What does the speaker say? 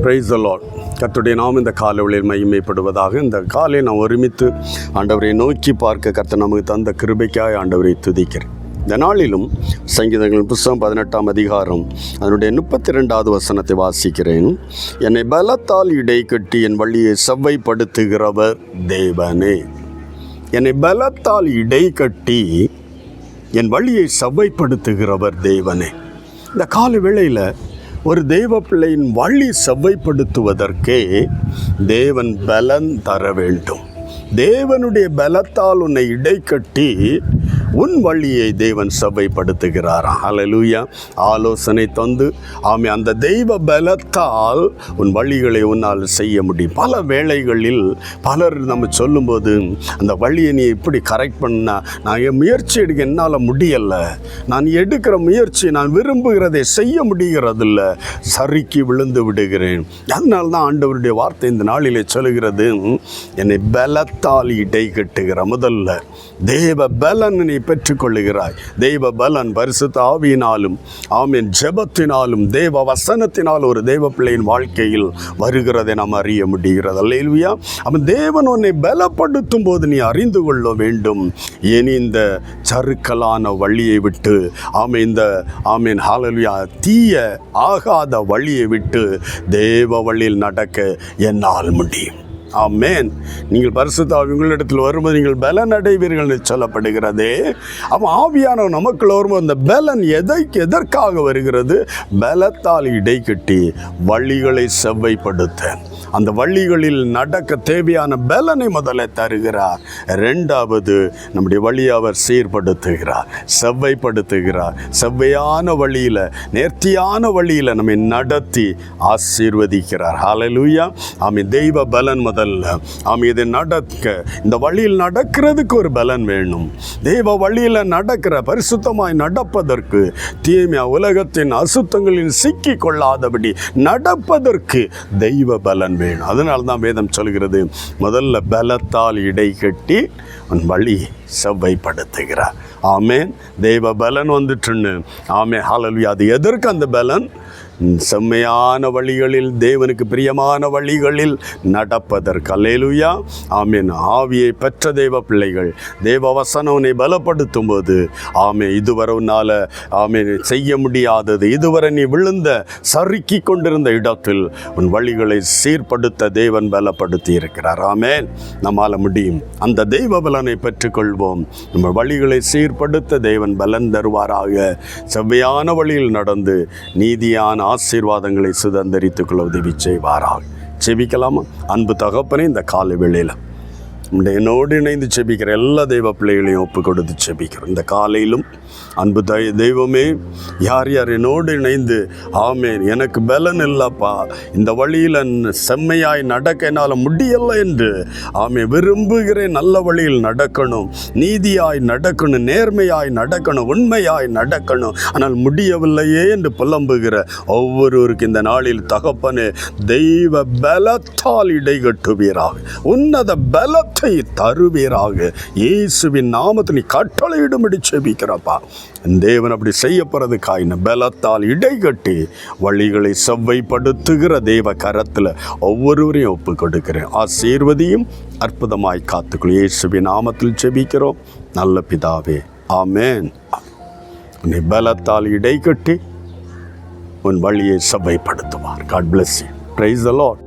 Praise the Lord. கர்த்தருடைய நாம் இந்த காலையில் மகிமைப்படுவதாக. இந்த காலை நாம் ஒருமித்து ஆண்டவரை நோக்கி பார்க்க கர்த்தர் நமக்கு தந்த கிருபைக்காய் ஆண்டவரை துதிக்கிறேன். இந்த நாளிலும் சங்கீதங்களின் புத்தகம் 18ஆம் அதிகாரம் அதனுடைய 32வது வசனத்தை வாசிக்கிறேன். என்னை பலத்தால் இடை கட்டி என் வழியை செவ்வைப்படுத்துகிறவர் தேவனே. என்னை பலத்தால் இடை கட்டி என் வழியை செவ்வைப்படுத்துகிறவர் தேவனே. இந்த கால வேளையில் ஒரு தெய்வ பிள்ளையின் வழி செவ்வைப்படுத்துவதற்கே தேவன் பலன் தர வேண்டும். தேவனுடைய பலத்தால் உன்னை இடை கட்டி உன் வழியை தேவன் செவ்வைப்படுத்துகிறார். ஹல்லேலூயா. ஆலோசனை தந்து அந்த தெய்வ பலத்தால் உன் வழிகளை உன்னால் செய்ய முடியும். பல வேளைகளில் பலர் நம்ம சொல்லும்போது அந்த வழியை நீ எப்படி கரெக்ட் பண்ண, நான் என் முயற்சி எடுக்க என்னால் முடியலை, நான் எடுக்கிற முயற்சி நான் விரும்புகிறதை செய்ய முடிகிறதில்ல, சறுக்கி விழுந்து விடுகிறேன். அதனால தான் ஆண்டவருடைய வார்த்தை இந்த நாளிலே சொல்லுகிறது, என்னை பலத்தால் இடை கட்டுகிற. முதல்ல தேவ பலன் நீ பெற்றுக்கொள்ளுகிறாய். தெய்வ பலன் பரிசுத்த ஆவியினாலும் ஜெபத்தினாலும் தேவ வசனத்தினால் ஒரு தேவ பிள்ளையின் வாழ்க்கையில் வருகிறதை நாம் அறிய முடிகிறது. அல்லேலூயா. அவன் தேவன் உன்னை பலப்படுத்தும் போது நீ அறிந்து கொள்ள வேண்டும், இனி இந்த சறுக்கலான வழியை விட்டு ஹல்லேலூயா தீய ஆகாத வழியை விட்டு தேவ வழியில் நடக்க என்னால் முடியும். ஆமென். நீங்கள் பரிசுத்த ஆவி உங்களிடத்தில் வரும்போது நீங்கள் பலன் அடைவீர்கள் என்று சொல்லப்படுகிறதே. அவன் ஆவியானவர் நமக்குள்ள வரும்போது அந்த பலன் எதற்காக வருகிறது? பலத்தால் இடை கட்டி வழிகளை செவ்வைப்படுத்த, அந்த வழிகளில் நடக்க தேவையான பலனை முதல்ல தருகிறார். இரண்டாவது, நம்முடைய வழியை அவர் சீர்படுத்துகிறார், செவ்வைப்படுத்துகிறார். செவ்வையான வழியில், நேர்த்தியான வழியில் நம்மை நடத்தி ஆசீர்வதிக்கிறார். ஹல்லேலூயா. தெய்வ பலன் முதல்ல இதை நடக்க, இந்த வழியில் நடக்கிறதுக்கு ஒரு பலன் வேணும். தெய்வ வழியில் நடக்கிற, பரிசுத்தமாய் நடப்பதற்கு, தீமையா உலகத்தின் அசுத்தங்களில் சிக்கி கொள்ளாதபடி நடப்பதற்கு தெய்வ பலன் வேணும். அதனால தான் வேதம் சொல்கிறது, முதல்ல பலத்தால் இடை கட்டி உன் வழி செவ்வைப்படுத்துகிறார். ஆமென். தெய்வ பலன் வந்துட்டுன்னு. ஹல்லேலூயா. அது எதற்கு அந்த பலன்? செம்மையான வழிகளில், தேவனுக்கு பிரியமான வழிகளில் நடப்பதற்கு. அல்லேலூயா. ஆவியை பெற்ற தேவ பிள்ளைகள் தேவ வசனனை பலப்படுத்தும் போது இதுவரை உன்னால் செய்ய முடியாதது, இதுவரை நீ விழுந்த சறுக்கி கொண்டிருந்த இடத்தில் உன் வழிகளை சீர்படுத்த தேவன் பலப்படுத்தி இருக்கிறார். ஆமென். நம்மால் முடியும். அந்த தெய்வ பலனை பெற்றுக்கொள்வோம். நம்ம வழிகளை சீர்படுத்த தேவன் பலன் தருவாராக. செவ்வையான வழியில் நடந்து நீதியான ஆசீர்வாதங்களை சுதந்திரித்துக் கொள்ள உதவி செய்வாராக. செபிக்கலாமா? அன்பு தகப்பனே, இந்த காலை வேளையில் என்னோடு இணைந்து செபிக்கிற எல்லா தெய்வ பிள்ளைகளையும் ஒப்பு கொடுத்து செபிக்கிறோம். இந்த காலையிலும் அன்பு தெய்வமே, யார் யார் என்னோடு இணைந்து எனக்கு பலன் இல்லைப்பா, இந்த வழியில் செம்மையாய் நடக்க என்னால் முடியலை என்று விரும்புகிறேன், நல்ல வழியில் நடக்கணும், நீதியாய் நடக்கணும், நேர்மையாய் நடக்கணும், உண்மையாய் நடக்கணும், ஆனால் முடியவில்லையே என்று புலம்புகிற ஒவ்வொருவருக்கு இந்த நாளில் தகப்பனே தெய்வ பலத்தால் இடை கட்டுவீராக, உன்னத பலத்தை தருவீராக. இயேசுவின் நாமத்தில் நீ கட்டளையிடும்படி செபிக்கிறப்பா. தேவன் அப்படி செய்யப்படுறதுக்காய் பலத்தால் இடை கட்டி வழிகளை செவ்வைப்படுத்துகிற தேவ கரத்தில் ஒவ்வொருவரையும் ஒப்பு கொடுக்கிறேன். ஆசீர்வதியும் அற்புதமாய் காத்துக்குள் இயேசுவின் நாமத்தில் செபிக்கிறோம் நல்ல பிதாவே. ஆமென். நீ பலத்தால் இடை கட்டி உன் வழியை செவ்வைப்படுத்துவார். God bless you. Praise the Lord.